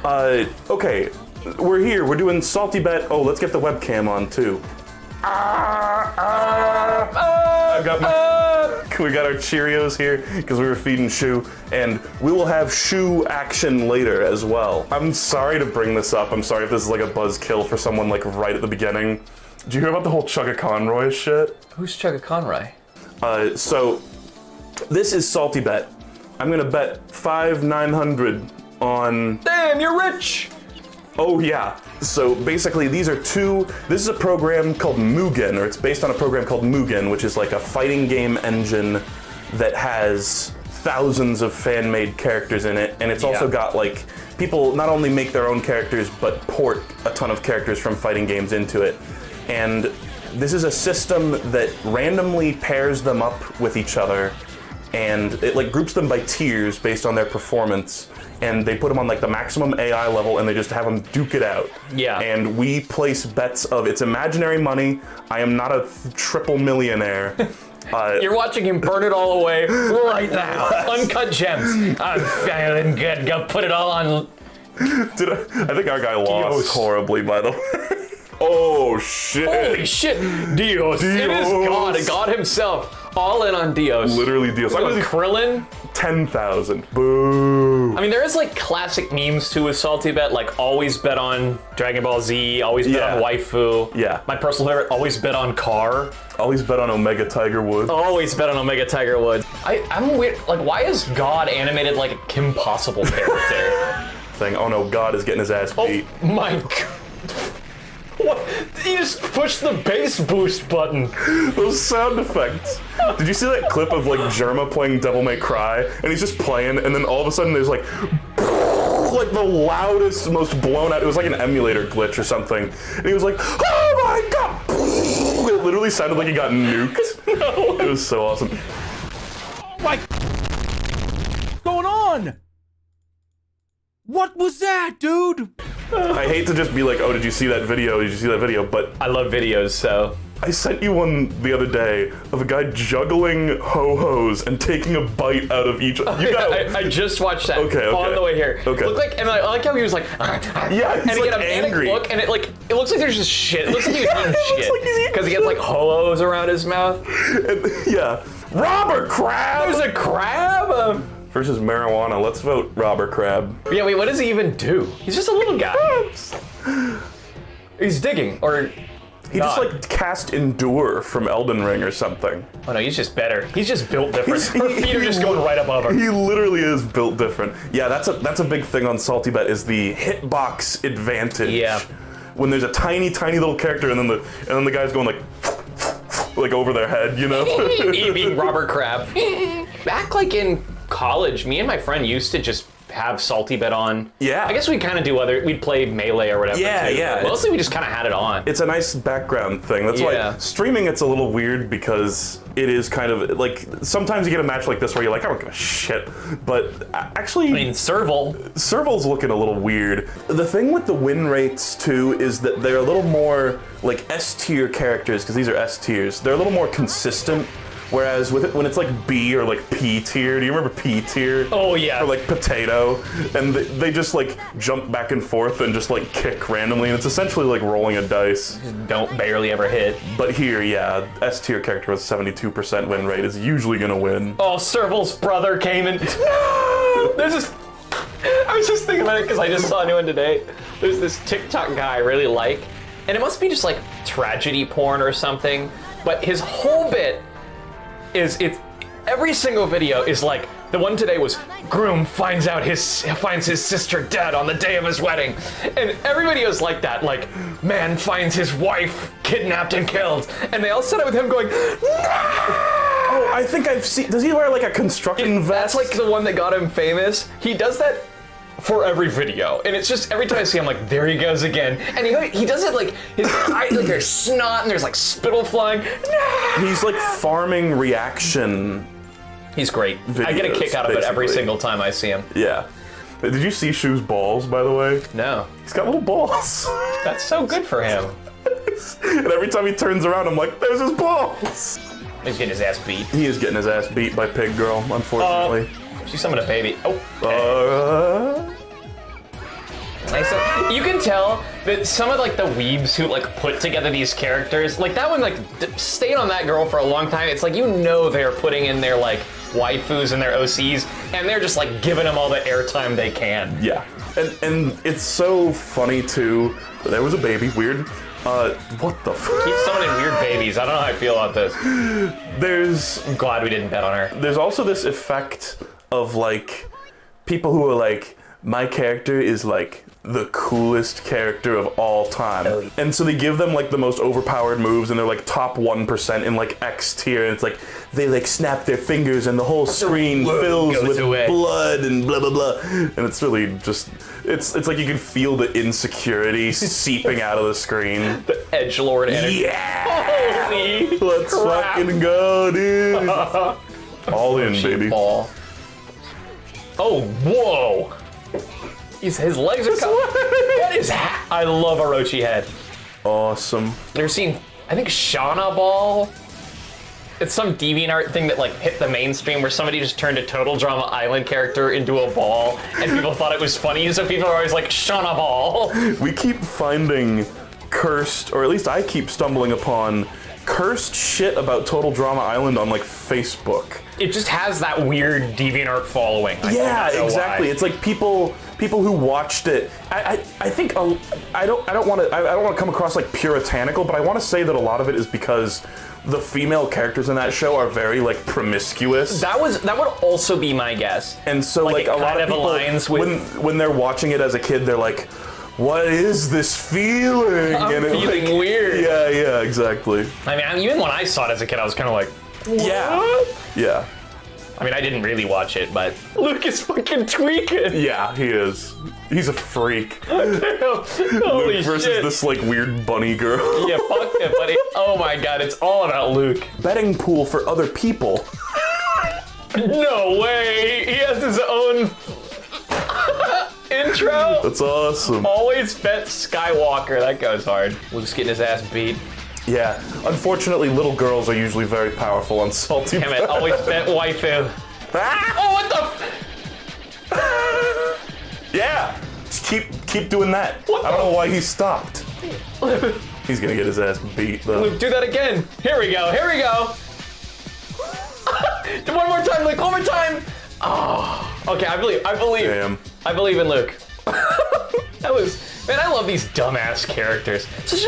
Okay, we're here. We're doing SaltyBit. Oh, let's get the webcam on too. I got we got our Cheerios here because we were feeding Shu, and we will have Shu action later as well. I'm sorry to bring this up. I'm sorry if this is like a buzzkill for someone like right at the beginning. Did you hear about the whole Chugga Conroy shit? Who's Chugga Conroy? So this is SaltyBit. I'm gonna bet 900 on. Damn, you're rich! Oh yeah. So basically this is a program called Mugen, or it's based on a program called Mugen, which is like a fighting game engine that has thousands of fan-made characters in it, and it's also got like, people not only make their own characters, but port a ton of characters from fighting games into it. And this is a system that randomly pairs them up with each other, and it like groups them by tiers based on their performance. And they put them on like the maximum AI level, and they just have them duke it out. Yeah. And we place bets of, it's imaginary money. I am not a triple millionaire. You're watching him burn it all away right now. Uncut gems. I'm feeling good. Go put it all on. I think our guy lost horribly, by the way. Oh shit. Holy shit. Dios. It is God himself. All in on Dios. Literally Dios. I'm gonna Krillin. 10,000. Boo. I mean, there is like classic memes too with SaltyBit, like always bet on Dragon Ball Z, always bet on Waifu. Yeah. My personal favorite, always bet on Car. Always bet on Omega Tiger Woods. Always bet on Omega Tiger Woods. I'm weird, like why is God animated like a Kim Possible character? Saying, oh no, God is getting his ass beat. Oh my God. What? He just pushed the bass boost button. Those sound effects. Did you see that clip of like Jerma playing Devil May Cry? And he's just playing, and then all of a sudden there's like the loudest, most blown out, it was like an emulator glitch or something. And he was like, oh my God! It literally sounded like he got nuked. No. It was so awesome. What's going on? What was that, dude? I hate to just be like, oh, did you see that video? Did you see that video? But I love videos, so. I sent you one the other day of a guy juggling ho-hos and taking a bite out of each. I just watched that on the way here. Okay. Looked like, and I like how he was like, yeah, he's and he like got a angry. look, and it looks like there's just shit. It looks like he was eating shit because he gets like ho-hos around his mouth. And, yeah, robber crab. There's a crab. Versus marijuana. Let's vote robber crab. Yeah, wait, what does he even do? He's just a little guy. He's digging, or he just like cast endure from Elden Ring or something. Oh no, he's just better. He's just built different. Her feet are just going right above her. He literally is built different. Yeah, that's a big thing on SaltyBit is the hitbox advantage. Yeah. When there's a tiny little character and then the guy's going like over their head, you know? Eating Robert Crab. Back like in college, me and my friend used to just have SaltyBit on. Yeah. I guess we'd kind of do we'd play Melee or whatever. Yeah, too. yeah. Mostly we just kind of had it on. It's a nice background thing. That's why streaming it's a little weird because it is kind of like, sometimes you get a match like this where you're like, I don't give a shit. But actually, I mean, Serval's looking a little weird. The thing with the win rates too is that they're a little more like S tier characters, because these are S tiers. They're a little more consistent. Whereas with it, when it's like B or like P tier, do you remember P tier? Oh yeah. Or like potato, and they just like jump back and forth and just like kick randomly, and it's essentially like rolling a dice. Don't barely ever hit. But here, yeah, S tier character with 72% win rate is usually gonna win. Oh, Serval's brother came in. No! There's this. I was just thinking about it because I just saw a new one today. There's this TikTok guy I really like, and it must be just like tragedy porn or something. But his whole bit is every single video is like, the one today was groom finds his sister dead on the day of his wedding, and every video is like that, like man finds his wife kidnapped and killed, and they all set it with him going, no! Oh, I think I've seen. Does he wear like a construction vest? That's like the one that got him famous. He does that for every video, and it's just every time I see him, like, there he goes again, and he does it like his eyes, like there's snot and there's like spittle flying. No! He's like farming reaction. He's great. Videos, I get a kick out of it every basically. single time I see him. Yeah. Did you see Shu's balls, by the way? No. He's got little balls. That's so good for him. And every time he turns around, I'm like, there's his balls. He's getting his ass beat. He is getting his ass beat by Pig Girl, unfortunately. She summoned a baby. Oh. you tell that some of like the weebs who like put together these characters, like that one like stayed on that girl for a long time. It's like, you know, they're putting in their like waifus and their OCs, and they're just like giving them all the airtime they can. Yeah, and it's so funny too. There was a baby, weird. What the fuck? Keep summoning weird babies. I don't know how I feel about this. I'm glad we didn't bet on her. There's also this effect of like people who are like, my character is like the coolest character of all time. Oh, yeah. And so they give them like the most overpowered moves, and they're like top 1% in like X tier, and it's like they like snap their fingers and the whole screen fills with blood and blah blah blah. And it's really just it's like you can feel the insecurity seeping out of the screen. The edgelord energy. Yeah! Holy Let's crap. fucking go, dude. All in, baby. Ball. Oh, whoa. His legs are cut. What is that? I love Orochi head. Awesome. Never seen, I think, Shauna Ball. It's some DeviantArt thing that like hit the mainstream where somebody just turned a Total Drama Island character into a ball, and people thought it was funny, so people are always like, Shauna Ball. We keep finding cursed, or at least I keep stumbling upon cursed shit about Total Drama Island on like Facebook. It just has that weird DeviantArt following. Yeah, exactly. Why. It's like people who watched it. I think I don't want to come across like puritanical, but I want to say that a lot of it is because the female characters in that show are very like promiscuous. That would also be my guess. And so like a lot of people aligns with when they're watching it as a kid, they're like, what is this feeling? I'm feeling like, weird. Yeah, exactly. I mean, even when I saw it as a kid, I was kind of like, what? Yeah. I mean, I didn't really watch it, but Luke is fucking tweaking. Yeah, he is. He's a freak. Holy Luke versus shit. this like weird bunny girl. Yeah, fuck it, buddy. Oh my god, it's all about Luke. Betting pool for other people. No way! He has his own intro. That's awesome. Always bet Skywalker. That goes hard. Luke's getting his ass beat. Yeah. Unfortunately, little girls are usually very powerful on Salty. Damn it! Always bet waifu. Ah! Oh, what the? Yeah. Just keep doing that. What I don't the know why he stopped. He's gonna get his ass beat though. Luke, do that again. Here we go. Here we go. One more time, Luke. One more time. Oh. Okay, I believe. Damn. I believe in Luke. That was, man, I love these dumbass characters. Such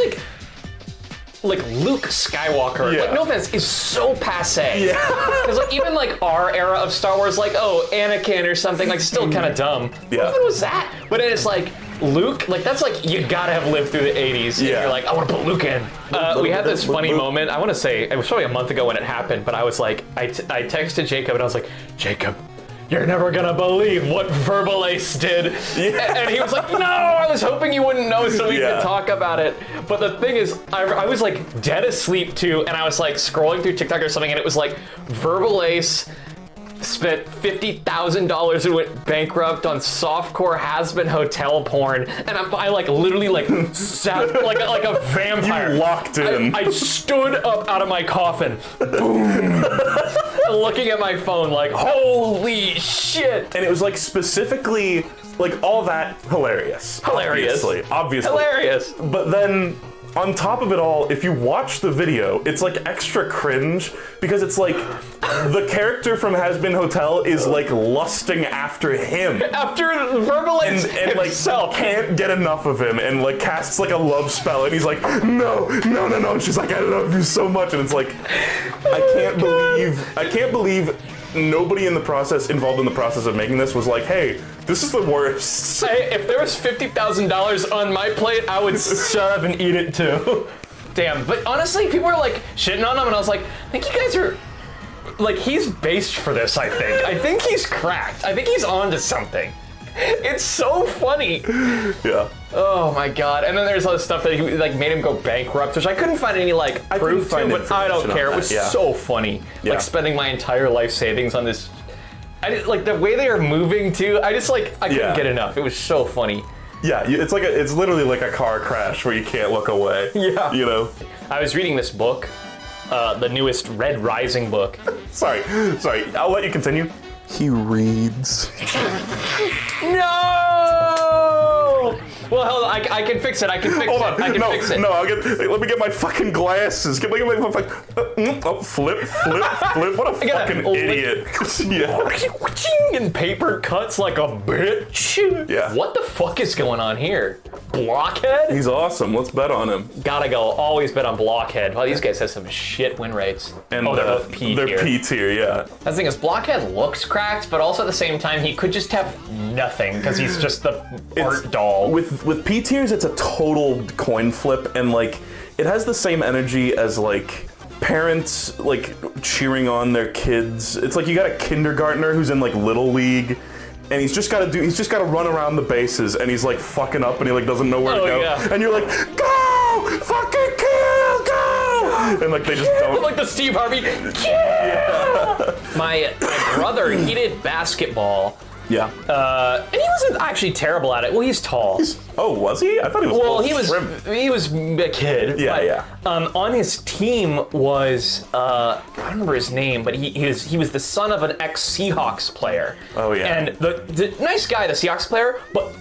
like Luke Skywalker, Yeah. like, no offense, is so passe. Yeah. Because like even like our era of Star Wars, like, oh, Anakin or something, like still kind of dumb. Yeah. What was that? But then it's like Luke, like that's like you gotta have lived through the 80s. And Yeah. you're like, I want to put Luke in. We had this funny moment. I want to say it was probably a month ago when it happened, but I was like, I texted Jacob and I was like, Jacob, you're never gonna believe what Verbal Ace did. Yeah. And he was like, no, I was hoping you wouldn't know so we Yeah. could talk about it. But the thing is, I was like dead asleep too, and I was like scrolling through TikTok or something, and it was like Verbal Ace spent $50,000 and went bankrupt on softcore has-been hotel porn, and I like literally like sat like a vampire. You locked in. I stood up out of my coffin, boom, looking at my phone like, holy shit. And it was like specifically like all that hilarious. Hilarious. Obviously. Hilarious. But then on top of it all, if you watch the video, it's like extra cringe because it's like the character from Has Been Hotel is like lusting after him. After Verbal Ace And like himself. can't get enough of him and like casts like a love spell and he's like, no. And she's like, I love you so much. And it's like, I can't believe nobody involved in the process of making this was like, hey, this is the worst. Hey, if there was $50,000 on my plate, I would shut up and eat it too. Damn, but honestly, people were like shitting on him, and I was like, I think you guys are, like, he's based for this, I think. I think he's cracked. I think he's onto something. It's so funny. Yeah. Oh my god. And then there's other stuff that he, like, made him go bankrupt, which I couldn't find any, like, proof to, but I don't care. It was so funny. Yeah. Like, spending my entire life savings on this. Like, the way they are moving, too, I couldn't get enough. It was so funny. Yeah, it's literally like a car crash where you can't look away. Yeah. You know? I was reading this book, the newest Red Rising book. Sorry, I'll let you continue. He reads. No! Well, hell, I can fix it. I can fix Hold it. on. I can no, fix it. no. Let me get my fucking glasses. Get my flip. What a fucking idiot. Yeah. And paper cuts like a bitch. Yeah. What the fuck is going on here? Blockhead? He's awesome. Let's bet on him. Gotta go. Always bet on Blockhead. Wow, these guys have some shit win rates. And they're both P tier. They're P tier, yeah. The thing is, Blockhead looks cracked, but also at the same time, he could just have nothing because he's just the art doll. With P tiers, it's a total coin flip, and like it has the same energy as like parents like cheering on their kids. It's like you got a kindergartner who's in like Little League, and he's just got to run around the bases, and he's like fucking up, and he like doesn't know where to go, and you're like, go, fucking kill, go, and like they just don't. Like the Steve Harvey. Yeah. My brother, he did basketball. Yeah. And he wasn't actually terrible at it. Well, he's tall. Oh, was he? I thought he was. Well, he was a kid. Yeah, but, on his team was I don't remember his name, but he was the son of an ex-Seahawks player. Oh yeah. And the nice guy, the Seahawks player, but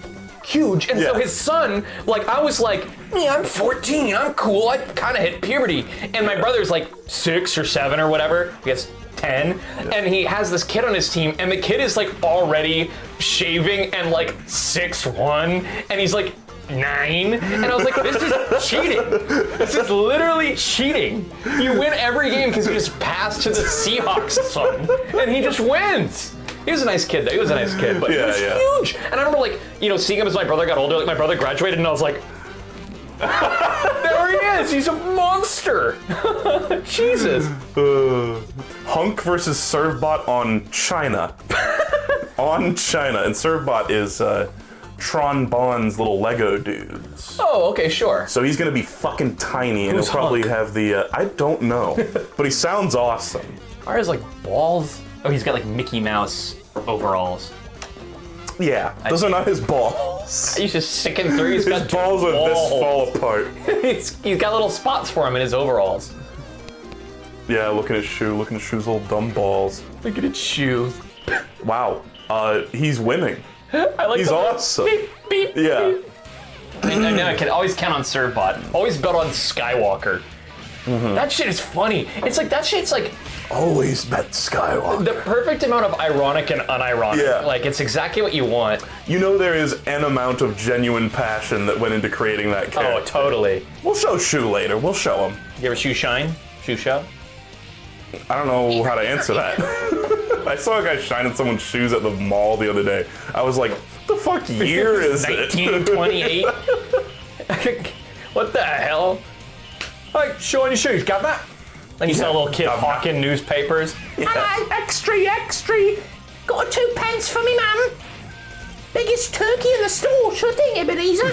huge. And so his son, like, I was like, yeah, I'm 14, I'm cool, I kind of hit puberty. And my brother's like 6 or 7 or whatever, I guess 10, and he has this kid on his team, and the kid is like already shaving and like 6'1", and he's like 9, and I was like, this is cheating. This is literally cheating. You win every game because you just pass to the Seahawks son, and he just wins. He was a nice kid though, he was a nice kid, but he was huge. And I remember like, seeing him as my brother got older, like my brother graduated, and I was like, there he is, he's a monster. Jesus. Hunk versus Servbot on China. On China, and Servbot is Tron Bond's little Lego dudes. Oh, okay, sure. So he's gonna be fucking tiny, and Who's he'll probably Hunk? have the, I don't know, but he sounds awesome. Are his like balls? Oh, he's got like Mickey Mouse overalls. Yeah, those are not his balls. He's just sticking through. He's His got balls are this fall apart. He's got little spots for him in his overalls. Yeah, look at his shoes, little dumb balls. Look at his shoe. Wow, he's winning. I like He's the awesome. Beep, beep, Yeah. beep. I know I can always count on Servbot. Always bet on Skywalker. That shit is funny. It's like, that shit's like Always bet Skywalker. the perfect amount of ironic and unironic. Yeah. Like, it's exactly what you want. You know there is an amount of genuine passion that went into creating that character. Oh, totally. We'll show Shu later. We'll show him. You ever shoe shine? Shoe show? I don't know how to answer that. I saw a guy shining someone's shoes at the mall the other day. I was like, what the fuck year is it? 1928? What the hell? Like, show on your shoes, got that? Then you saw a little kid hawking newspapers. Hello, extra. Got 2 pence for me, mum. Biggest turkey in the store, sure thing, Ebenezer.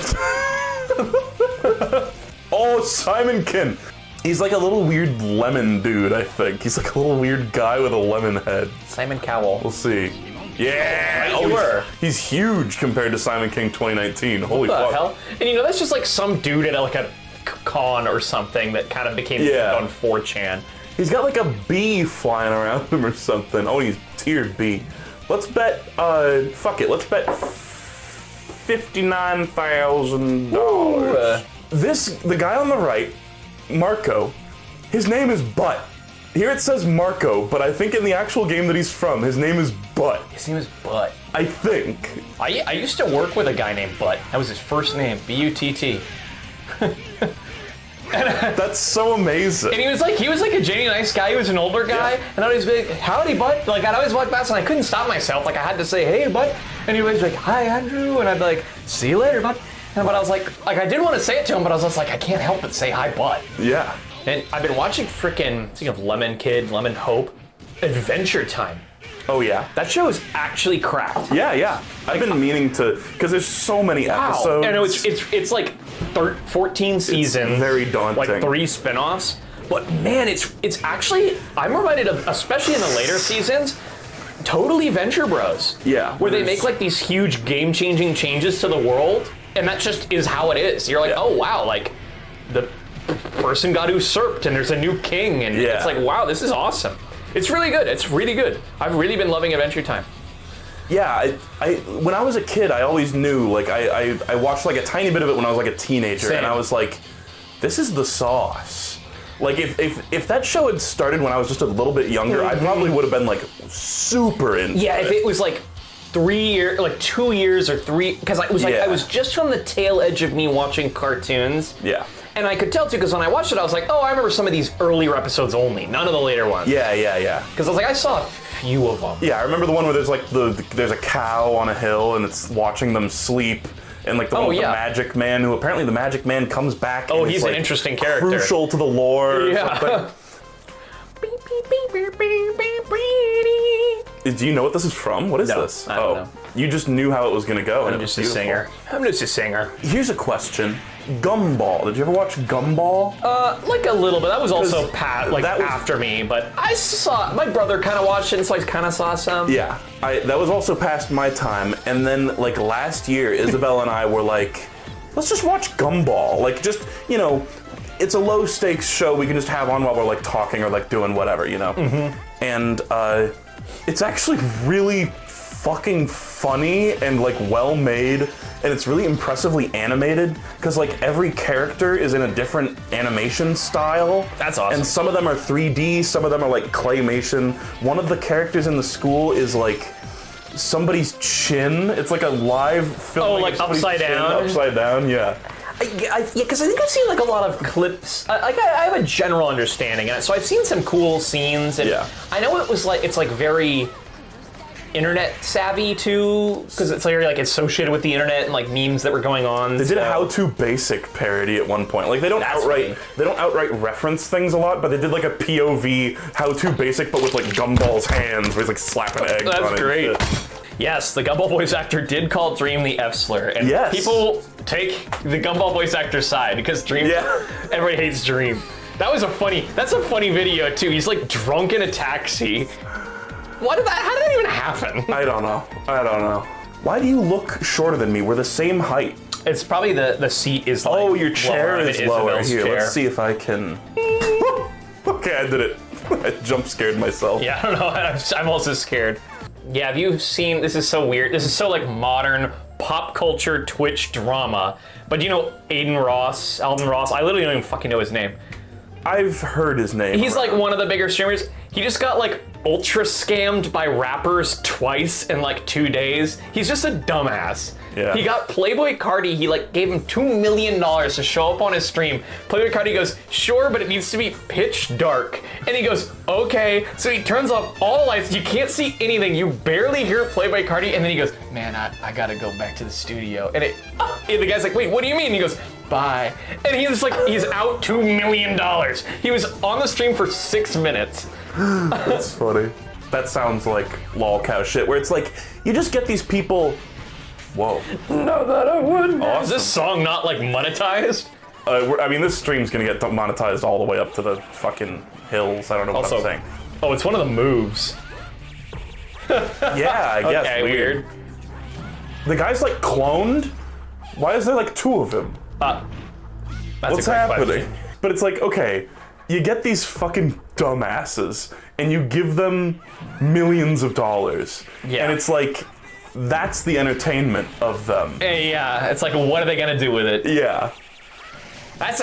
Oh, Simonkin. He's like a little weird lemon dude, I think. He's like a little weird guy with a lemon head. Simon Cowell. We'll see. Yeah! Right, you were. He's huge compared to Simon King 2019. Holy What the fuck. hell? And that's just like some dude at like a con or something that kind of became on 4chan. He's got like a bee flying around him or something. Oh, he's tiered B. Let's bet, fuck it. Let's bet $59,000. The guy on the right, Marco, his name is Butt. Here it says Marco, but I think in the actual game that he's from, his name is Butt. His name is Butt. I think. I used to work with a guy named Butt. That was his first name, B-U-T-T. That's so amazing. And he was like a genuine nice guy. He was an older guy, and I'd always be like, "Howdy, Bud." Like I'd always walk past, and I couldn't stop myself. Like I had to say, "Hey, Bud," and he was like, "Hi, Andrew," and I'd be like, "See you later, Bud." But I was like I didn't want to say it to him, but I was just like, I can't help but say hi, Bud. Yeah. And I've been watching speaking of Lemon Kid, Lemon Hope, Adventure Time. Oh yeah. That show is actually cracked. Yeah. I've been meaning to, because there's so many episodes. I know it's like 14 seasons. It's very daunting. Like 3 spin-offs. But man, it's actually, I'm reminded of, especially in the later seasons, totally Venture Bros. Yeah. Where they make like these huge game-changing changes to the world, and that just is how it is. You're like, oh wow, like the person got usurped and there's a new king, and it's like, wow, this is awesome. It's really good. It's really good. I've really been loving Adventure Time. Yeah, I when I was a kid, I always knew, like, I watched like a tiny bit of it when I was like a teenager, Same. and I was like, this is the sauce. Like, if that show had started when I was just a little bit younger, I probably would have been like super into Yeah, it. if it was like 3 years, like 2 years or 3, because I was like, Yeah. I was just on the tail edge of me watching cartoons. Yeah. And I could tell too, because when I watched it, I was like, oh, I remember some of these earlier episodes only, none of the later ones. Yeah. Because I was like, I saw a few of them. Yeah, I remember the one where there's like there's a cow on a hill and it's watching them sleep, and like the one with the magic man, who apparently the magic man comes back. Oh, and he's is, an like, interesting character. crucial to the lore. Or Yeah. something. Do you know what this is from? What is No, this? I don't know. You just knew how it was gonna go. and I'm it was just a beautiful. singer. I'm just a singer. Here's a question: Gumball. Did you ever watch Gumball? Like a little bit. That was also 'Cause like that was- after me, but I saw, my brother kind of watched it, and so I kind of saw some. Yeah, that was also past my time. And then like last year, Isabel and I were like, let's just watch Gumball. Like, just, you know, it's a low stakes show we can just have on while we're like talking or like doing whatever, you know. And it's actually really fucking funny and like well made, and it's really impressively animated because like every character is in a different animation style. That's awesome. And some of them are 3D, some of them are like claymation. One of the characters in the school is like somebody's chin. It's like a live film. Oh, like upside down? Upside down, yeah. Yeah, because I think I've seen like a lot of clips. I have a general understanding, and so I've seen some cool scenes, and Yeah. I know it was like it's like very internet savvy too, because it's like associated with the internet and like memes that were going on. They did a How To Basic parody at one point. Like they don't That's outright reference things a lot, but they did like a POV How To Basic, but with like Gumball's hands, where he's like slapping eggs on it. That's great. and shit. Yes, the Gumball voice actor did call Dream the F slur, and Yes. people take the Gumball voice actor's side because Dream. Yeah. Everybody hates Dream. That's a funny video too. He's like drunk in a taxi. How did that even happen? I don't know. Why do you look shorter than me? We're the same height. It's probably the seat is like Oh, your chair lower is than lower. Isabel's Here, chair. let's see if I can. Okay, I did it. I jump scared myself. Yeah, I don't know. I'm also scared. Yeah, have you seen? This is so weird. This is so like modern pop culture Twitch drama. But you know Alden Ross? I literally don't even fucking know his name. I've heard his name. He's like one of the bigger streamers. He just got like ultra scammed by rappers twice in like 2 days. He's just a dumbass. Yeah. He got Playboy Cardi, he like gave him $2 million to show up on his stream. Playboy Cardi goes, sure, but it needs to be pitch dark. And he goes, okay. So he turns off all the lights, you can't see anything, you barely hear Playboy Cardi, and then he goes, man, I gotta go back to the studio. And the guy's like, wait, what do you mean? And he goes, bye. And he's out $2 million. He was on the stream for 6 minutes. That's funny. That sounds like lol cow shit, where it's like, you just get these people. Whoa. No, that I wouldn't. Awesome. Is this song not like monetized? I mean, this stream's gonna get monetized all the way up to the fucking hills. I don't know what I'm saying. Oh, it's one of the moves. Yeah, I guess. Okay, weird. The guy's like cloned? Why is there like 2 of him? That's What's a great happening? question. But it's like, okay, you get these fucking dumbasses and you give them millions of dollars. Yeah. And it's like, that's the entertainment of them. Yeah, it's like, what are they gonna do with it? Yeah. And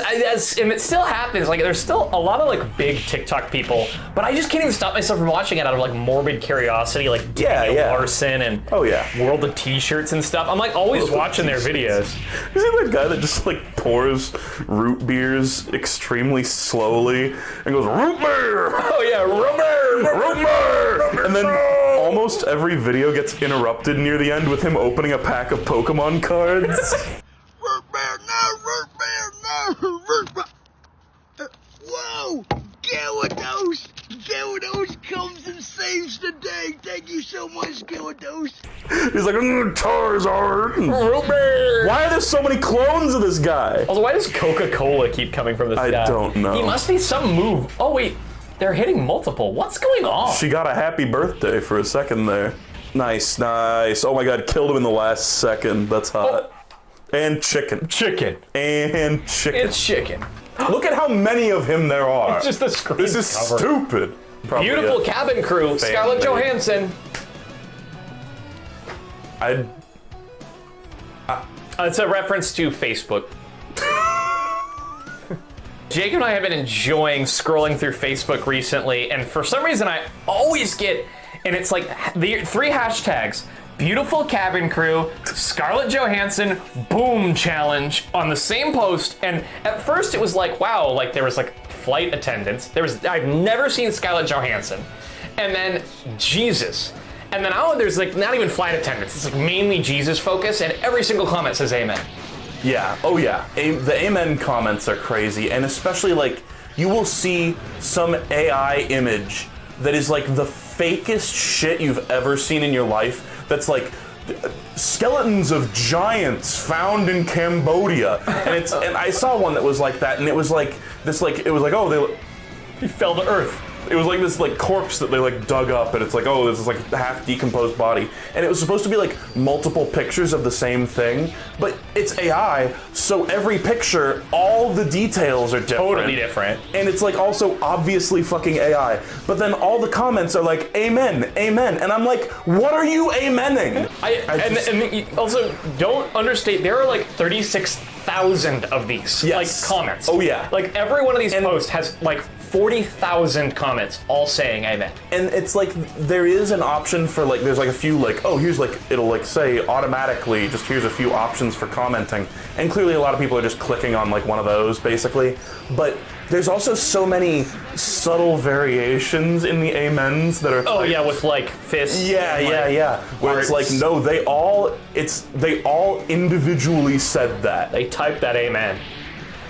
it still happens. Like, there's still a lot of like big TikTok people, but I just can't even stop myself from watching it out of like morbid curiosity, like Daniel Larson and Oh, yeah. World of T-shirts and stuff. I'm like always watching their videos. You see that guy that just like pours root beers extremely slowly and goes, root beer! Oh yeah, Root beer! And then almost every video gets interrupted near the end with him opening a pack of Pokemon cards. Root beer, no, root beer, no, root beer. Whoa, Gyarados! Gyarados comes and saves the day. Thank you so much, Gyarados. He's like, Charizard! root beer. Why are there so many clones of this guy? Also, why does Coca-Cola keep coming from this I guy? don't know. He must be some move. Oh wait, they're hitting multiple. What's going on? She got a happy birthday for a second there. Nice, nice. Oh my god, killed him in the last second. That's hot. And chicken. Chicken. And chicken. It's chicken. Look at how many of him there are. Just the screen This is cover. stupid. Probably Beautiful a cabin crew. Scarlett made. Johansson. It's a reference to Facebook. Jake and I have been enjoying scrolling through Facebook recently, and for some reason I always get, and it's like the 3 hashtags, beautiful cabin crew, Scarlett Johansson, boom challenge on the same post, and at first it was like, wow, like there was like flight attendants. I've never seen Scarlett Johansson. And then Jesus. And then there's like not even flight attendants. It's like mainly Jesus focus, and every single comment says amen. Yeah, oh yeah. The amen comments are crazy, and especially like you will see some AI image that is like the fakest shit you've ever seen in your life. That's like skeletons of giants found in Cambodia, and I saw one that was like that, and it was like this, like it was like, oh, he fell to earth. It was like this like corpse that they like dug up, and it's like, oh, this is like half decomposed body, and it was supposed to be like multiple pictures of the same thing, but it's AI, so every picture, all the details are different. Totally different. And it's like also obviously fucking AI, but then all the comments are like, amen, amen, and I'm like, what are you amening? And you also don't understate, there are like 36,000 of these like comments. Oh yeah. Like every one of these posts has like 40,000 comments all saying amen. And it's like there is an option for like, there's like a few like, oh, here's like, it'll like say automatically, just here's a few options for commenting. And clearly a lot of people are just clicking on like one of those basically. But there's also so many subtle variations in the amens that are oh yeah, with like fists. Yeah, yeah. Where it's like, no, they all individually said that. They typed that amen.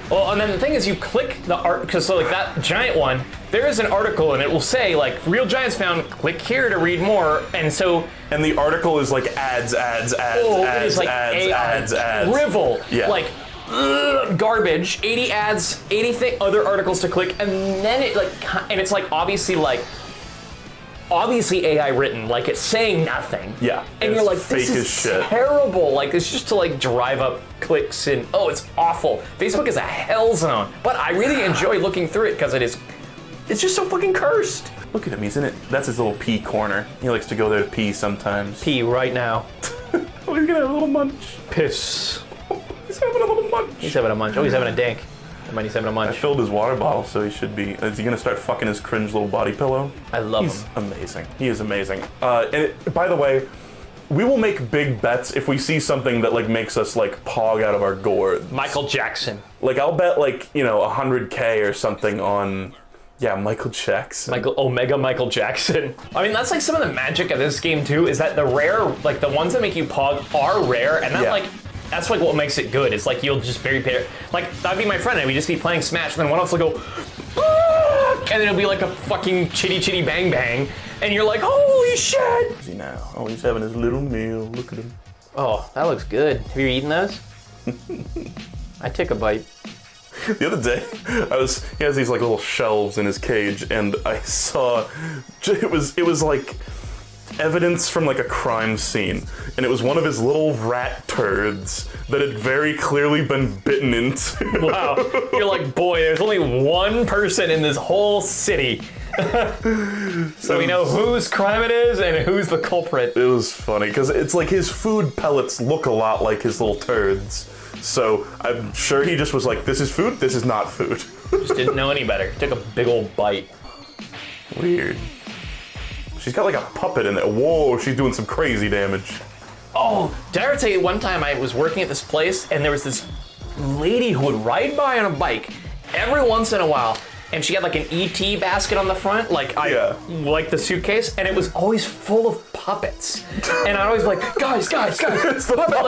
Well, and then the thing is, you click the art, because so like that giant one, there is an article and it will say like real giants found. Click here to read more, and so. And the article is like ads, it is like ads. Drivel, yeah. Like garbage, 80 ads, 80 other articles to click, and then it like, and it's like obviously AI written, like it's saying nothing. Yeah. And you're like, fake this is as shit. terrible. Like it's just to like drive up clicks and it's awful. Facebook is a hell zone. But I really enjoy looking through it because it's just so fucking cursed. Look at him, he's in it. That's his little pee corner. He likes to go there to pee sometimes. Pee right now. Oh, he's gonna have a little munch. Piss. He's having a little munch. He's having a munch. Oh, he's having a dank. He's having a munch. I filled his water bottle, so he should be. Is he gonna start fucking his cringe little body pillow? I love He's him. Amazing. He is amazing. By the way, we will make big bets if we see something that like makes us like pog out of our gourds. Michael Jackson. Like I'll bet like, you know, 100K or something on. Yeah, Michael Jackson. Omega Michael Jackson. I mean, that's like some of the magic of this game too, is that the rare, like the ones that make you pog are rare, and that like, that's like what makes it good. It's like you'll just like, that'd be my friend and we'd just be playing Smash, and then one of us will go, and then it'll be like a fucking chitty chitty bang bang, and you're like, holy shit! Where's he now? Oh, he's having his little meal. Look at him. Oh, that looks good. Have you eaten those? I took a bite. The other day, he has these like little shelves in his cage, and I saw, it was like evidence from like a crime scene, and it was one of his little rat turds that had very clearly been bitten into. Wow, you're like, boy, there's only one person in this whole city. So we know whose crime it is and who's the culprit. It was funny, because it's like his food pellets look a lot like his little turds. So I'm sure he just was like, this is food, this is not food. Just didn't know any better. Took a big old bite. Weird. She's got like a puppet in there. Whoa, she's doing some crazy damage. Oh, did I ever tell you one time I was working at this place and there was this lady who would ride by on a bike every once in a while, and she had like an ET basket on the front, like like the suitcase, and it was always full of puppets. And I'd always be like, guys, It's the puppet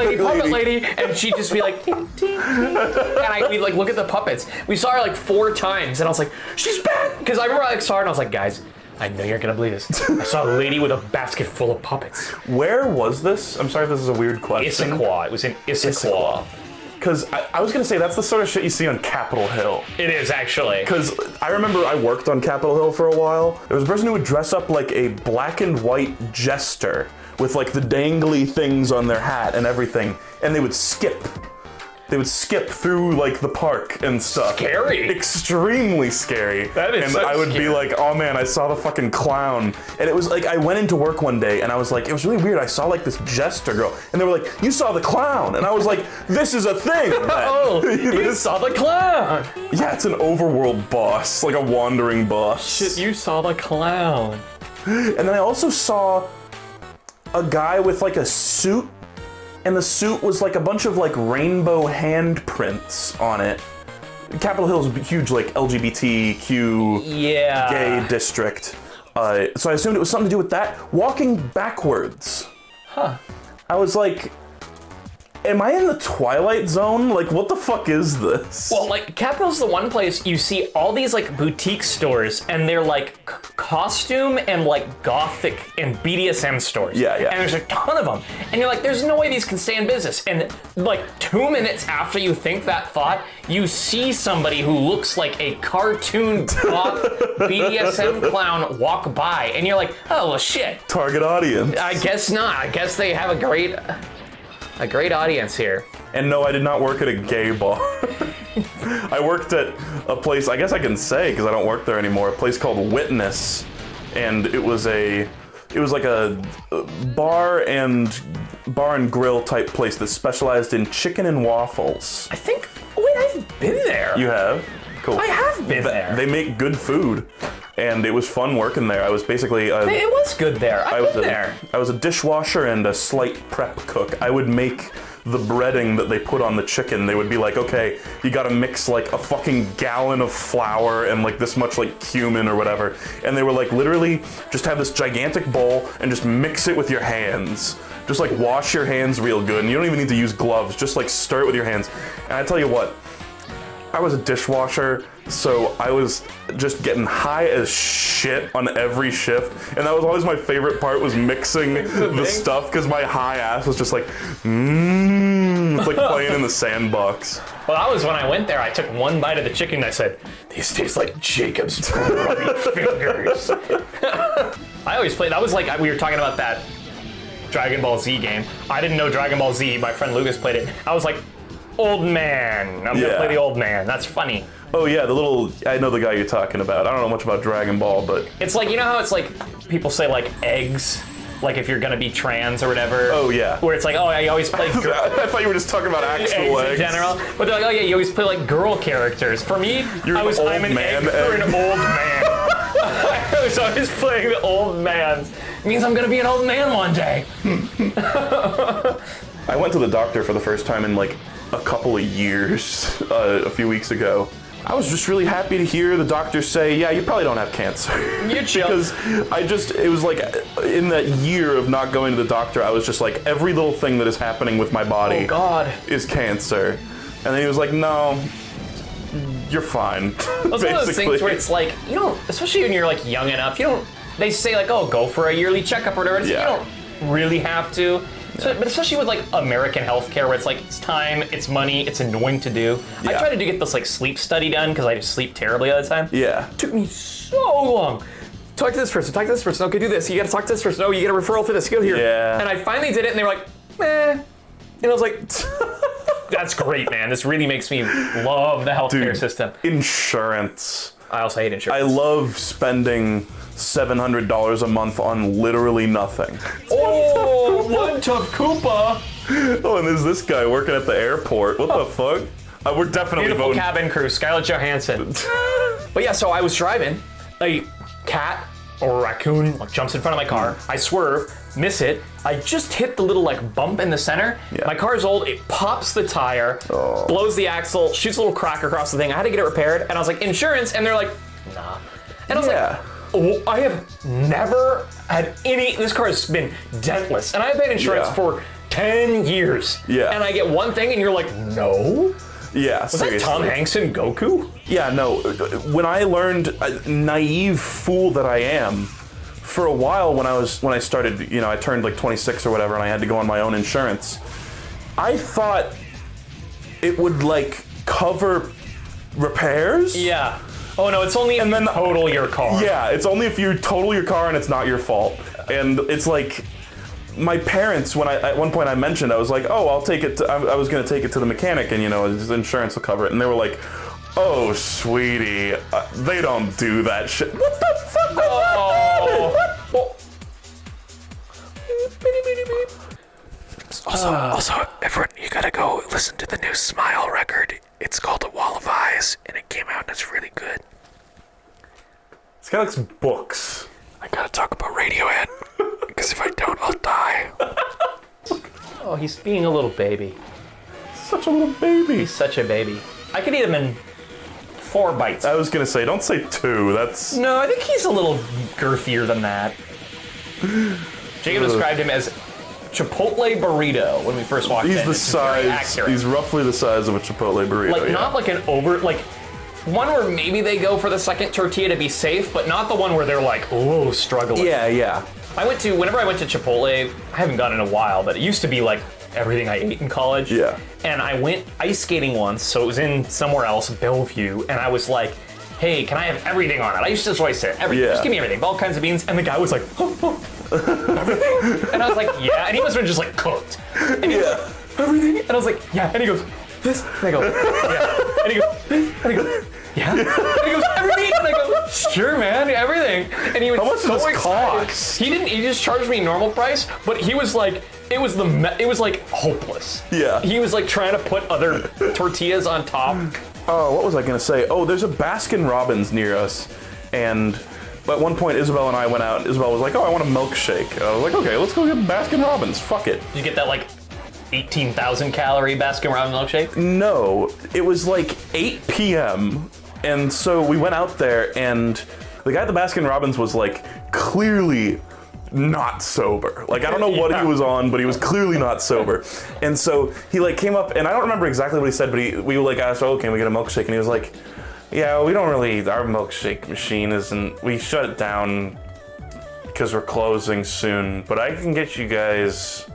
lady, and she'd just be like, ting, ting, ting. And we'd like look at the puppets. We saw her like 4 times, and I was like, she's back! Because I remember I saw her and I was like, guys, I know you're gonna believe this. I saw a lady with a basket full of puppets. Where was this? I'm sorry if this is a weird question. Issaquah. It was in Issaquah. Because I was going to say, that's the sort of shit you see on Capitol Hill. It is, actually. Because I remember I worked on Capitol Hill for a while. There was a person who would dress up like a black and white jester with like the dangly things on their hat and everything, and they would skip. They would skip through like the park and stuff. Scary. Extremely scary. That is And so I would scary. be like, oh man, I saw the fucking clown. And it was like, I went into work one day and I was like, it was really weird. I saw like this jester girl and they were like, you saw the clown. And I was like, this is a thing. Oh, you saw the clown. Yeah, it's an overworld boss, like a wandering boss. Shit, you saw the clown. And then I also saw a guy with like a suit, and the suit was like a bunch of like rainbow handprints on it. Capitol Hill's a huge like LGBTQ Yeah. gay district. So I assumed it was something to do with that. Walking backwards. Huh. I was like, am I in the Twilight Zone? Like, what the fuck is this? Well, like, Capitol's the one place you see all these, like, boutique stores, and they're, like, costume and, like, gothic and BDSM stores. Yeah, yeah. And there's a ton of them. And you're like, there's no way these can stay in business. And, like, 2 minutes after you think that thought, you see somebody who looks like a cartoon goth BDSM clown walk by. And you're like, oh, well, shit. Target audience. I guess not. I guess they have a great audience here. And no, I did not work at a gay bar. I worked at a place, I guess I can say because I don't work there anymore, a place called Witness. And it was like a bar and grill type place that specialized in chicken and waffles. I think, wait, I've been there. You have? Cool. I have been there. They make good food. And it was fun working there. I was basically It was good there. I've been there. I was a dishwasher and a slight prep cook. I would make the breading that they put on the chicken. They would be like, okay, you gotta mix like a fucking gallon of flour and like this much like cumin or whatever. And they were like, literally just have this gigantic bowl and just mix it with your hands. Just like wash your hands real good. And you don't even need to use gloves. Just like stir it with your hands. And I tell you what, I was a dishwasher, so I was just getting high as shit on every shift, and that was always my favorite part, was mixing the stuff, because my high ass was just like, it's like playing in the sandbox. Well, that was when I went there. I took one bite of the chicken and I said, these taste like Jacob's grubby fingers. I always played, that was like, we were talking about that Dragon Ball Z game. I didn't know Dragon Ball Z, my friend Lucas played it. I was like, old man. I'm gonna play the old man. That's funny. Oh yeah, I know the guy you're talking about. I don't know much about Dragon Ball, but... It's like, you know how it's like, people say like eggs? Like if you're gonna be trans or whatever. Oh yeah. Where it's like, oh, you always play I thought you were just talking about actual eggs. in general. But they're like, oh yeah, you always play like girl characters. For me, I'm an egg for an old man. I was always playing the old man. It means I'm gonna be an old man one day. I went to the doctor for the first time in like a couple of years a few weeks ago. I was just really happy to hear the doctor say, yeah, you probably don't have cancer. You chill. Because it was like, in that year of not going to the doctor, I was just like, every little thing that is happening with my body is cancer. And then he was like, no, you're fine. It's one of those things where it's like, you don't, especially when you're like young enough, they say like, oh, go for a yearly checkup or whatever. Yeah. You don't really have to. So, but especially with like American healthcare, where it's like it's time, it's money, it's annoying to do. Yeah. I tried to get this like sleep study done because I just sleep terribly all the time. Yeah. It took me so long. Talk to this person. Talk to this person. Okay, do this. You got to talk to this person. Oh, you get a referral for this. Go here. Yeah. And I finally did it, and they were like, And I was like, that's great, man. This really makes me love the healthcare system. Insurance. I also hate insurance. I love spending $700 a month on literally nothing. Oh, one tough Koopa. Oh, and there's this guy working at the airport. What the fuck? We're definitely Beautiful voting. cabin crew, Scarlett Johansson. But yeah, so I was driving. A cat or a raccoon like, jumps in front of my car. I swerve, miss it. I just hit the little like bump in the center. Yeah. My car's old. It pops the tire, blows the axle, shoots a little crack across the thing. I had to get it repaired, and I was like, insurance, and they're like, nah. And I was like, oh, I have never had any. This car has been dentless, and I've had insurance for 10 years. Yeah. And I get one thing, and you're like, no. Yeah, Was that Tom Hanks in Goku? Yeah, no. When I learned, naive fool that I am, for a while when I started, I turned like 26 or whatever, and I had to go on my own insurance. I thought it would like cover repairs. Yeah. Oh no, it's only if you total your car. Yeah, it's only if you total your car and it's not your fault. And it's like, my parents, when at one point I mentioned, I was like, oh, I'll take it. I was going to take it to the mechanic, and his insurance will cover it. And they were like, oh, sweetie, they don't do that shit. What the fuck was that? Also, everyone, you gotta go listen to the new Smile record. It's called A Wall of Eyes, and it came out and it's really good. This guy likes books. I gotta talk about Radiohead, because if I don't, I'll die. Oh, he's being a little baby. Such a little baby. He's such a baby. I could eat him in 4 bites. I was gonna say, don't say 2. That's No, I think he's a little girthier than that. Jacob described him as Chipotle burrito when we first walked in. he's the It's very size. accurate. He's roughly the size of a Chipotle burrito. Like yeah. not like an over like one where maybe they go for the second tortilla to be safe, but not the one where they're like, oh, struggling. Yeah. Whenever I went to Chipotle, I haven't gone in a while, but it used to be like everything I ate in college. Yeah. And I went ice skating once, so it was in somewhere else, Bellevue, and I was like, hey, can I have everything on it? I used to just always say everything. Yeah. Just give me everything, all kinds of beans. And the guy was like, everything? And I was like, yeah. And he must have been just like cooked. And he was like, everything? And I was like, yeah. And he goes, this? And I go, yeah. And he goes, this? And he goes, yeah. And he goes, everything? And I go, sure, man, everything. And he was How much so does this excited. cost? He just charged me normal price, but he was like, it was like hopeless. Yeah. He was like trying to put other tortillas on top. Oh, what was I gonna say? Oh, there's a Baskin Robbins near us, and at one point Isabel and I went out. Isabel was like, "Oh, I want a milkshake." I was like, "Okay, let's go get Baskin Robbins. Fuck it." Did you get that like 18,000 calorie Baskin Robbins milkshake? No, it was like 8 p.m. and so we went out there, and the guy at the Baskin Robbins was like clearly not sober. Like, I don't know what he was on, but he was clearly not sober. And so he like came up, and I don't remember exactly what he said, but we like asked, "Oh, can we get a milkshake?" And he was like, "Yeah, we don't really, our milkshake machine isn't, we shut it down because we're closing soon, but I can get you guys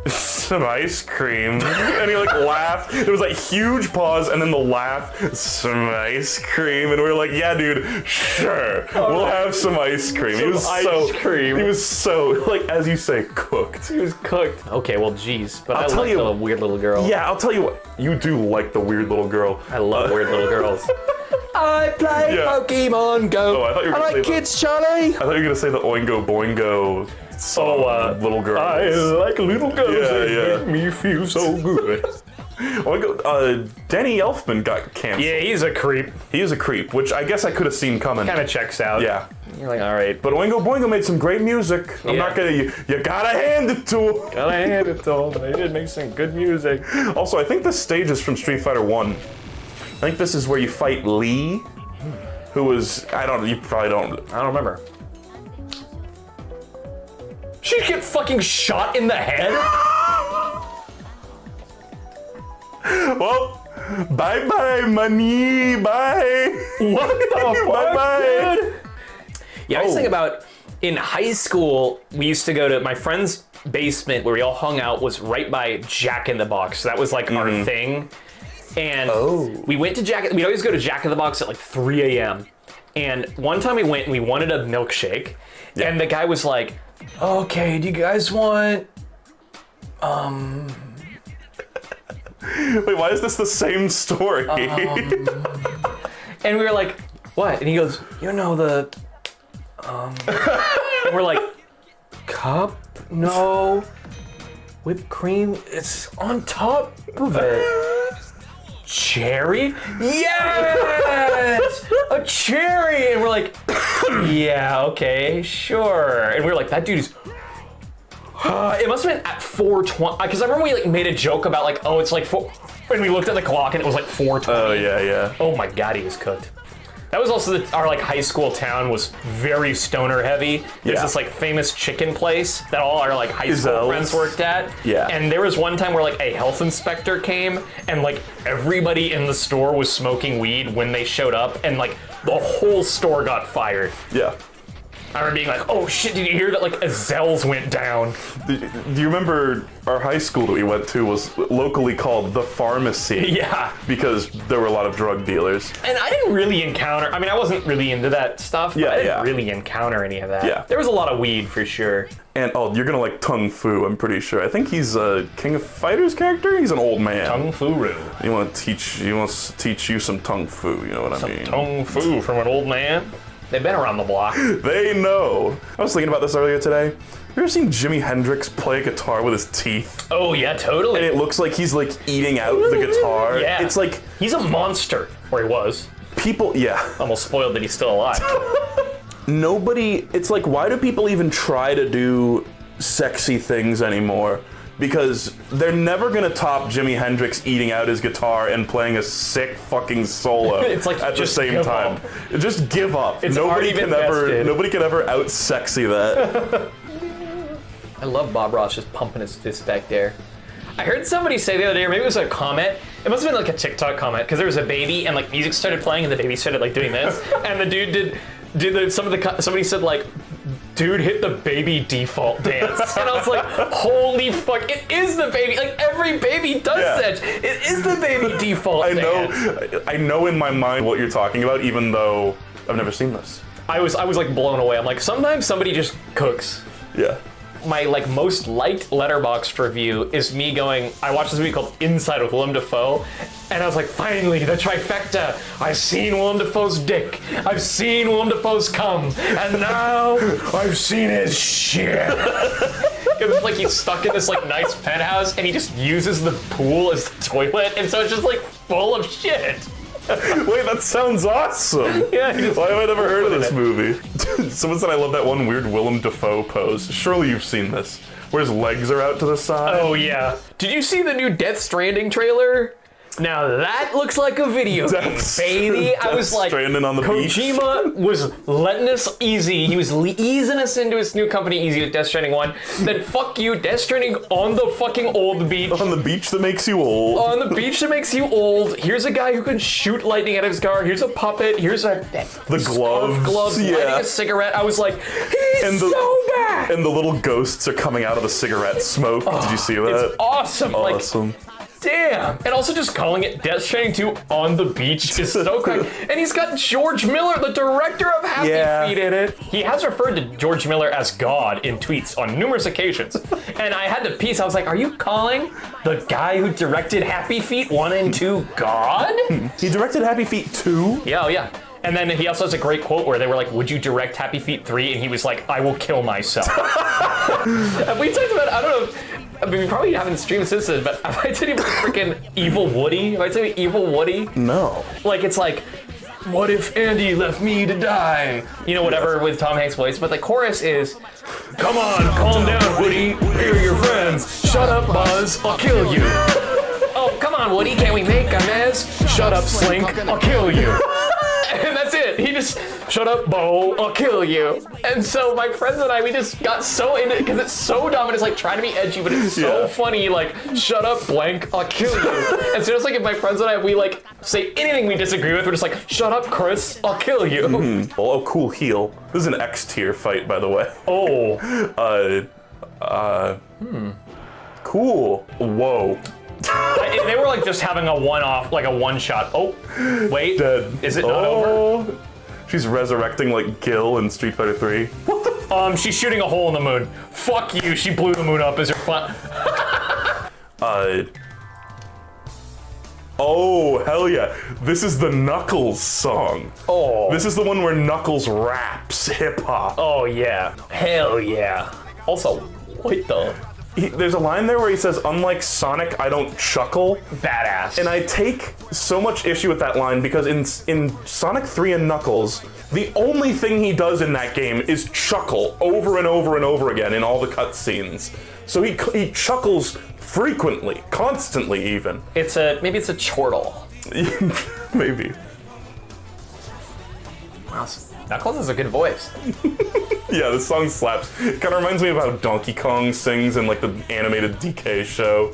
some ice cream." And he like laughed. There was like huge pause and then the laugh, "Some ice cream." And we were like, "Yeah, dude, sure. We'll have some ice cream." He was so, like, as you say, cooked. He was cooked. Okay, well, geez, but I'll I tell like you- the weird little girl. Yeah, I'll tell you what, you do like the weird little girl. I love weird little girls. I play Yeah. Pokemon Go. Oh, I thought you were gonna say kids, Charlie. I thought you were gonna say the Oingo Boingo song, little girls. like little girls. Yeah. Make me feel so good. Oingo, Danny Elfman got canceled. Yeah, he's a creep. He is a creep, which I guess I could have seen coming. Kind of checks out. Yeah. You're like, all right. But Oingo Boingo made some great music. I'm Yeah. not gonna, you gotta hand it to him. Gotta hand it to him. They did make some good music. Also, I think this stage is from Street Fighter 1. I think this is where you fight Lee, who was, you probably don't. I don't remember. She get fucking shot in the head? Well, bye-bye, money, bye. What the fuck, Bye-bye. dude? Yeah, I was thinking about, in high school, we used to go to my friend's basement where we all hung out was right by Jack in the Box. So that was like our thing. And we went to we'd always go to Jack in the Box at like 3 a.m. And one time we went and we wanted a milkshake. Yeah. And the guy was like, okay, do you guys want, Wait, why is this the same story? and we were like, what? And he goes, you know, and we're like, cup? No. Whipped cream? It's on top of it. Cherry? Yes! A cherry! And we're like, yeah, okay, sure. And we were like, that dude's. It must have been at 4:20, because I remember we like made a joke about like, oh, it's like 4, and we looked at the clock and it was like 4:20. Oh, yeah. Oh my god, he was cooked. That was also our like high school town was very stoner heavy. There's Yeah. this like famous chicken place that all our like high school Izel's. friends worked at. Yeah. And there was one time where like a health inspector came and like everybody in the store was smoking weed when they showed up and like the whole store got fired. Yeah. I remember being like, oh shit, did you hear that like Azel's went down? Do you remember our high school that we went to was locally called the pharmacy? Yeah. Because there were a lot of drug dealers. And I didn't really encounter, I mean, I wasn't really into that stuff, but I didn't really encounter any of that. Yeah. There was a lot of weed for sure. And you're gonna like Tung Fu, I'm pretty sure. I think he's a King of Fighters character. He's an old man. Tung Fu-ru. He wants to teach you some Tung Fu, you know what I mean? Tung Fu from an old man. They've been around the block. They know. I was thinking about this earlier today. Have you ever seen Jimi Hendrix play a guitar with his teeth? Oh yeah, totally. And it looks like he's like eating out the guitar. Yeah. It's like he's a monster, or he was. people, yeah. Almost spoiled that he's still alive. It's like, why do people even try to do sexy things anymore? Because they're never gonna top Jimi Hendrix eating out his guitar and playing a sick fucking solo It's like, at the just same give time. up. Just give up. It's already been vested. Nobody can ever out sexy that. I love Bob Ross just pumping his fist back there. I heard somebody say the other day, or maybe it was a comment. It must have been like a TikTok comment, because there was a baby and like music started playing and the baby started like doing this, and the dude somebody said like, dude hit the baby default dance. And I was like, holy fuck, it is the baby. Like every baby does that. It is the baby default dance. I know in my mind what you're talking about, even though I've never seen this. I was like blown away. I'm like, sometimes somebody just cooks. Yeah. My like most liked Letterboxd review is me going, I watched this movie called Inside with Willem Dafoe, and I was like, finally, the trifecta. I've seen Willem Dafoe's dick, I've seen Willem Dafoe's cum, and now I've seen his shit. It was like he's stuck in this like nice penthouse and he just uses the pool as the toilet, and so it's just like full of shit. Wait, that sounds awesome. Yeah, why have I never heard of this movie? Someone said I love that one weird Willem Dafoe pose. Surely you've seen this, where his legs are out to the side. Oh yeah. Did you see the new Death Stranding trailer? Now that looks like a video game, baby. I was like, Stranding on the Kojima was letting us easy. He was easing us into his new company easy with Death Stranding 1. Then fuck you, Death Stranding on the fucking old beach. On the beach that makes you old. On the beach that makes you old. Here's a guy who can shoot lightning out of his car. Here's a puppet. Here's the gloves. Lighting a cigarette. I was like, he's so bad. And the little ghosts are coming out of the cigarette smoke. Did you see that? It's awesome. Awesome. Damn! And also just calling it Death Stranding 2 on the beach is so crazy. And he's got George Miller, the director of Happy Feet, in it. He has referred to George Miller as God in tweets on numerous occasions. And I had to piece, I was like, are you calling the guy who directed Happy Feet 1 and 2 God? He directed Happy Feet 2? Yeah, oh yeah. And then he also has a great quote where they were like, would you direct Happy Feet 3? And he was like, I will kill myself. And we talked about, I don't know, I mean, we probably haven't streamed since then, but have I told you about freaking Evil Woody? Have I told you Evil Woody? No. Like, it's like, what if Andy left me to die? You know, whatever with Tom Hanks' voice. But the chorus is, come on, calm down, Woody. We're your friends. Shut up, Buzz. I'll kill you. Oh, come on, Woody. Can we make a mess? Shut up, Slink. I'll kill you. And that's it. He just, shut up, Bo, I'll kill you. And so my friends and I, we just got so into it because it's so dumb and it's like trying to be edgy, but it's so funny. Like, shut up, blank, I'll kill you. And so it's like if my friends and I, we like say anything we disagree with, we're just like, shut up, Chris, I'll kill you. Mm-hmm. Oh, cool heel. This is an X tier fight, by the way. Oh. Cool. Whoa. They were like just having a one-off, like a one-shot. Oh, wait. Dead. Is it not over? She's resurrecting like Gil in Street Fighter 3. What the She's shooting a hole in the moon. Fuck you, she blew the moon up as her fun. Oh, hell yeah. This is the Knuckles song. Oh. This is the one where Knuckles raps hip-hop. Oh, yeah. Hell yeah. Also, what the? There's a line there where he says, unlike Sonic, I don't chuckle. Badass. And I take so much issue with that line because in Sonic 3 and Knuckles, the only thing he does in that game is chuckle over and over and over again in all the cutscenes. So he chuckles frequently, constantly even. Maybe it's a chortle. Maybe. Wow, Knuckles has a good voice. Yeah, this song slaps. It kind of reminds me of how Donkey Kong sings in like the animated DK show.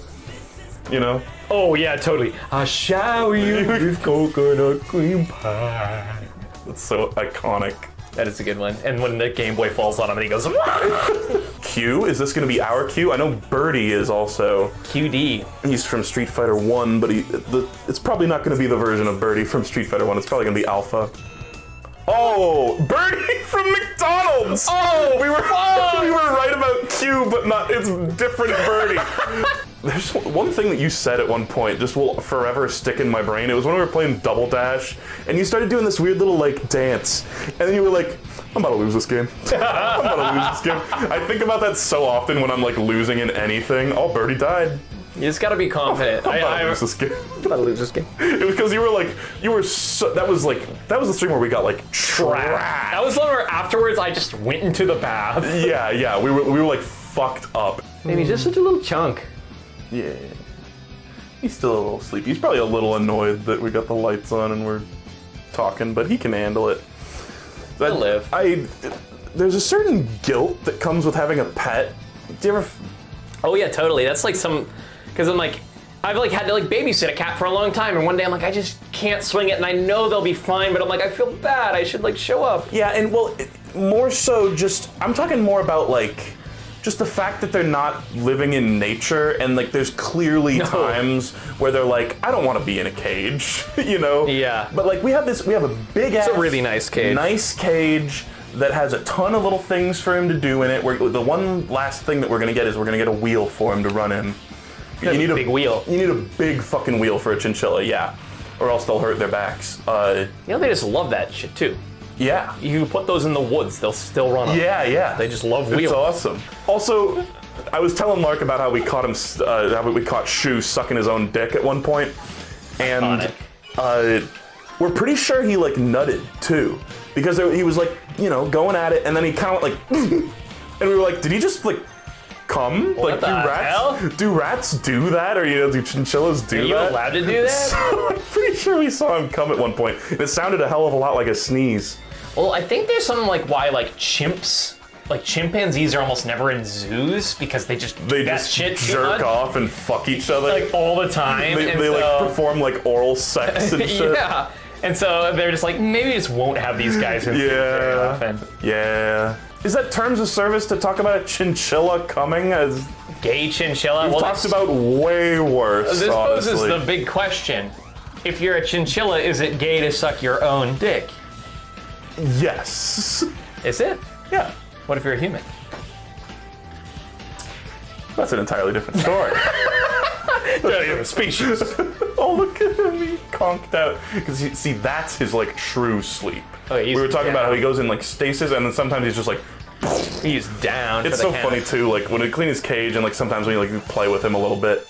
You know? Oh yeah, totally. I shower you with coconut cream pie. It's so iconic. That is a good one. And when the Game Boy falls on him and he goes, Q, is this going to be our Q? I know Birdie is also. QD. He's from Street Fighter 1, but it's probably not going to be the version of Birdie from Street Fighter 1. It's probably going to be Alpha. Oh, Birdie from McDonald's! Oh, we were right about Q, but not, it's different Birdie. There's one thing that you said at one point, just will forever stick in my brain. It was when we were playing Double Dash, and you started doing this weird little, like, dance. And then you were like, I'm about to lose this game. I'm about to lose this game. I think about that so often when I'm, like, losing in anything. Oh, Birdie died. You just gotta be confident. I'm about to lose this game. I'm about to lose this game. It was because you were so, that was the stream where we got, like, trapped. That was the one where afterwards I just went into the bath. Yeah, we were, like, fucked up. Man, he's just such a little chunk. Yeah. He's still a little sleepy. He's probably a little annoyed that we got the lights on and we're talking, but he can handle it. He'll live. There's a certain guilt that comes with having a pet. Do you ever... Oh yeah, totally. That's like because I'm like, I've like had to like babysit a cat for a long time, and one day I'm like, I just can't swing it, and I know they'll be fine, but I'm like, I feel bad. I should like show up. Yeah, and well, more so just, I'm talking more about like, just the fact that they're not living in nature, and like there's clearly times where they're like, I don't want to be in a cage, you know? Yeah. But like we have a big ass, It's a really nice cage. Nice cage that has a ton of little things for him to do in it. The one last thing that we're gonna get is we're gonna get a wheel for him to run in. You need a big wheel. You need a big fucking wheel for a chinchilla, yeah. Or else they'll hurt their backs. You know, they just love that shit too. Yeah. You put those in the woods, they'll still run them. Yeah. They just love wheels. It's awesome. Also, I was telling Mark about how we caught him, how we caught Shu sucking his own dick at one point, and we're pretty sure he like nutted too, because he was like, you know, going at it, and then he kind of like, and we were like, did he just like come? What Like, do rats do that, or do chinchillas do that? Are you allowed to do that? So, I'm pretty sure we saw him come at one point, and it sounded a hell of a lot like a sneeze. Well, I think there's something like why like chimpanzees are almost never in zoos because they just shit too jerk much. off and fuck each other Like all the time. They like perform like oral sex and shit. Yeah. And so they're just like, maybe we just won't have these guys in very often. Yeah. Is that terms of service to talk about a chinchilla coming as gay chinchilla? We've talked about way worse. This honestly. poses the big question. If you're a chinchilla, is it gay to suck your own dick? Yes. Is it? Yeah. What if you're a human? That's an entirely different story. Species. Oh, look at him, he conked out. Because see, that's his like true sleep. Oh, we were talking about how he goes in like stasis, and then sometimes he's just like. He's down. It's so funny too. Like when we clean his cage, and like sometimes when you like play with him a little bit,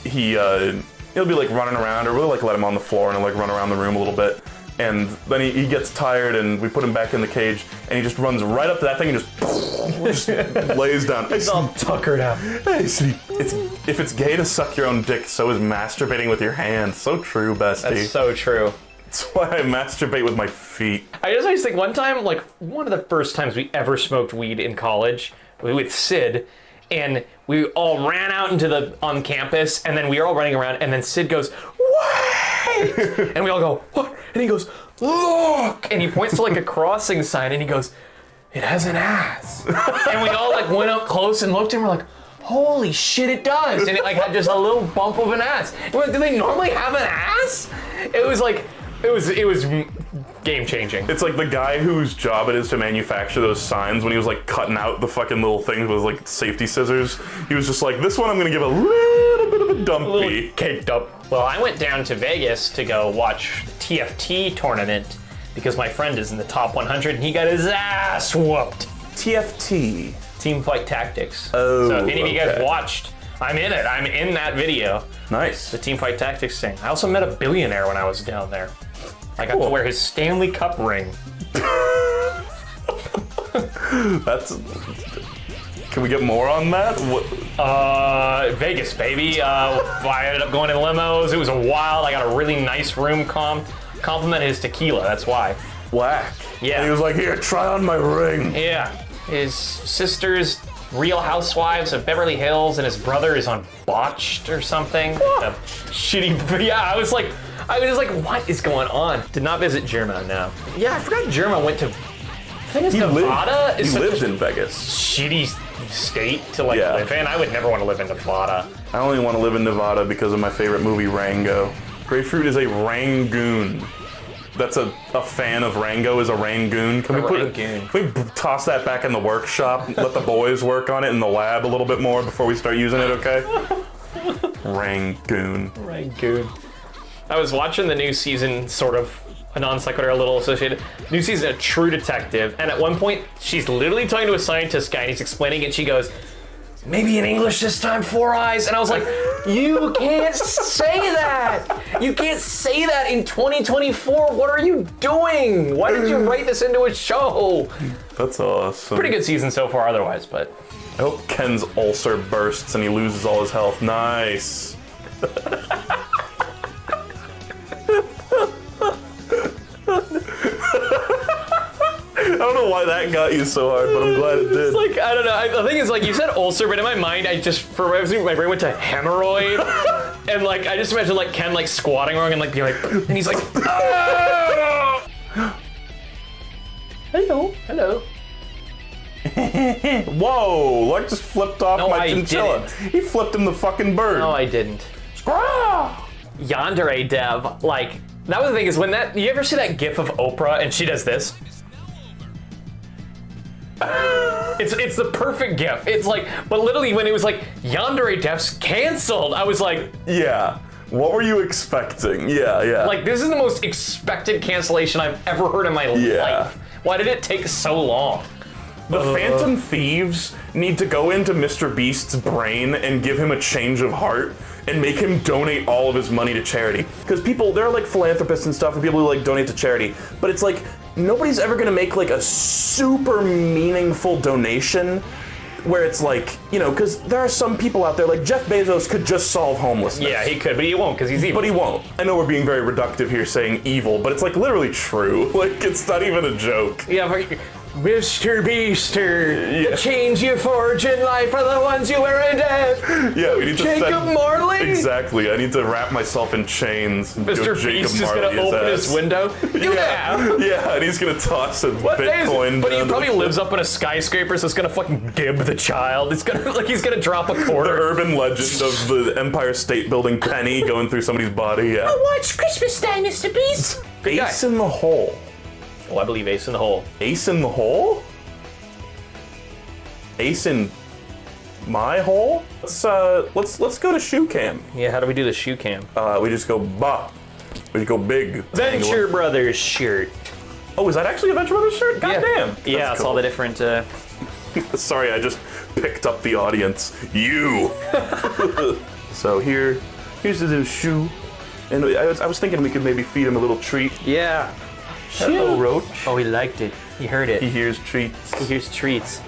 he'll be like running around, or we'll like let him on the floor and he'll like run around the room a little bit. And then he gets tired, and we put him back in the cage, and he just runs right up to that thing and just lays down. He's all tuckered out. Hey, sleep. If it's gay to suck your own dick, so is masturbating with your hands. So true, bestie. That's so true. That's why I masturbate with my feet. I just always think one time, like one of the first times we ever smoked weed in college, we with Sid, and we all ran out on campus, and then we were all running around, and then Sid goes, "Wait!" And we all go, "What?" And he goes, "Look!" And he points to like a crossing sign, and he goes, "It has an ass." And we all like went up close and looked, and we're like, "Holy shit, it does!" And it like had just a little bump of an ass. And we're like, do they normally have an ass? It was like, it was game changing. It's like the guy whose job it is to manufacture those signs, when he was like cutting out the fucking little things with like safety scissors. He was just like, this one I'm gonna give a little bit of a dumpy. A little caked up. Well, I went down to Vegas to go watch the TFT tournament because my friend is in the top 100 and he got his ass whooped. TFT. Team Fight Tactics. Oh, so if any of you guys watched, I'm in it. I'm in that video. Nice. The Team Fight Tactics thing. I also met a billionaire when I was down there. I got to wear his Stanley Cup ring. That's. Can we get more on that? Vegas, baby. I ended up going in limos. It was a wild. I got a really nice room complimented his tequila. That's why. Whack. Yeah. And he was like, here, try on my ring. Yeah. His sister's Real Housewives of Beverly Hills, and his brother is on Botched or something. A shitty. Yeah, I was like, what is going on? Did not visit Germa, no. Yeah, I forgot Germa went to thing is, Nevada is he such lived a in Vegas. shitty state to like Yeah. live in. I would never want to live in Nevada. I only want to live in Nevada because of my favorite movie, Rango. Grayfruit is a Rangoon. That's a fan of Rango is a Rangoon. Can we toss that back in the workshop? Let the boys work on it in the lab a little bit more before we start using it, okay? Rangoon. Rangoon. I was watching the new season, sort of a non sequitur, a little associated. New season of True Detective, and at one point, she's literally talking to a scientist guy, and he's explaining it. She goes, "Maybe in English this time, 4 eyes." And I was like, you can't say that. You can't say that in 2024. What are you doing? Why did you write this into a show? That's awesome. Pretty good season so far otherwise, but. I hope Ken's ulcer bursts and he loses all his health. Nice. I don't know why that got you so hard, but I'm glad it did. It's like, I don't know. The thing is, like, you said ulcer, but in my mind, my brain went to hemorrhoid. And, like, I just imagine, like, Ken, like, squatting wrong and, like, being like, and he's like, ah! Hello. Whoa, Lark just flipped off my chinchilla. He flipped him the fucking bird. No, I didn't. Yandere Dev, like, that was the thing is when you ever see that gif of Oprah and she does this? It's the perfect gif. It's like, but literally when it was like, Yandere Dev's canceled, I was like, yeah. What were you expecting? Yeah. Like, this is the most expected cancellation I've ever heard in my life. Why did it take so long? The Phantom Thieves need to go into Mr. Beast's brain and give him a change of heart and make him donate all of his money to charity. Because there are like philanthropists and stuff and people who like donate to charity, but it's like, nobody's ever gonna make like a super meaningful donation where it's like, you know, because there are some people out there, like Jeff Bezos could just solve homelessness. Yeah, he could, but he won't because he's evil. But he won't. I know we're being very reductive here saying evil, but it's like literally true. Like, it's not even a joke. Yeah, Mr. Beaster, the chains you forge in life are the ones you wear in death. Yeah, we need to Jacob Marley? Exactly, I need to wrap myself in chains. Mr. Beast is gonna open his window. Yeah, and he's gonna toss a Bitcoin. But he probably lives up in a skyscraper, so it's gonna fucking gib the child. It's gonna he's gonna drop a quarter. The urban legend of the Empire State Building penny going through somebody's body, yeah. Oh, watch Christmas Day, Mr. Beast. Ace in the hole. Oh, I believe Ace in the hole. Ace in the hole? Ace in my hole? Let's go to shoe cam. Yeah, how do we do the shoe cam? We just go we just go big. Venture Brothers shirt. Oh, is that actually a Venture Brothers shirt? God damn. Yeah, it's all the different. Sorry, I just picked up the audience. You. So here's the little shoe, and I was thinking we could maybe feed him a little treat. Yeah. Hello, Roach. Oh, he liked it. He heard it. He hears treats. He hears treats.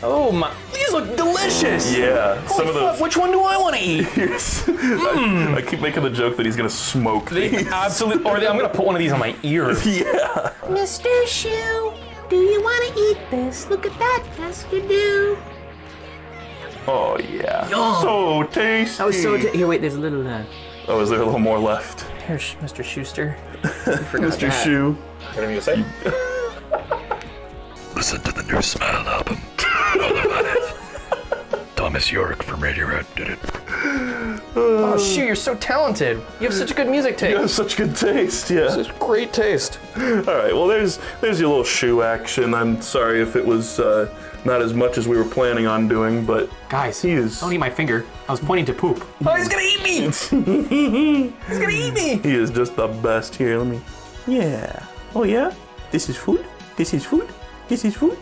Oh my! These look delicious. Yeah. Holy fuck, which one do I want to eat? I keep making the joke that he's gonna smoke these. Absolutely. Or I'm gonna put one of these on my ear. Yeah. Mr. Shoe, do you want to eat this? Look at that. Yes, you do. Oh yeah. Yum. So tasty. That was so. Here, wait. There's a little. Oh, is there a little more left? Here's Mr. Schuster. Mr. Shoe. What are you gonna say? Listen to the new Smile album. All about it. Thomas York from Radiohead did it. Oh, Shu, you're so talented. You have such a good music taste. You have such good taste, yeah. Such great taste. All right, well, there's your little shoe action. I'm sorry if it was not as much as we were planning on doing, but guys, he is. Don't eat my finger. I was pointing to poop. Oh, he's gonna eat me! He's gonna eat me! He is just the best. Here, let me. Yeah. Oh yeah. This is food. This is food. This is food.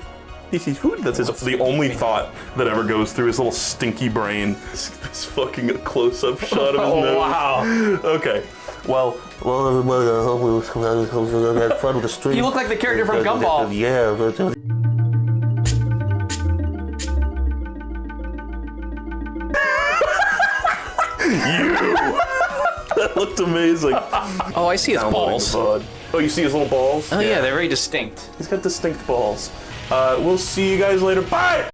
This is food. That's the only thought that ever goes through his little stinky brain. This fucking close-up shot of his nose. Wow. Okay. Well, You look like the character from Gumball. Yeah. That looked amazing. Oh, I see his balls. Oh, you see his little balls? Oh yeah, they're very distinct. He's got distinct balls. We'll see you guys later. Bye!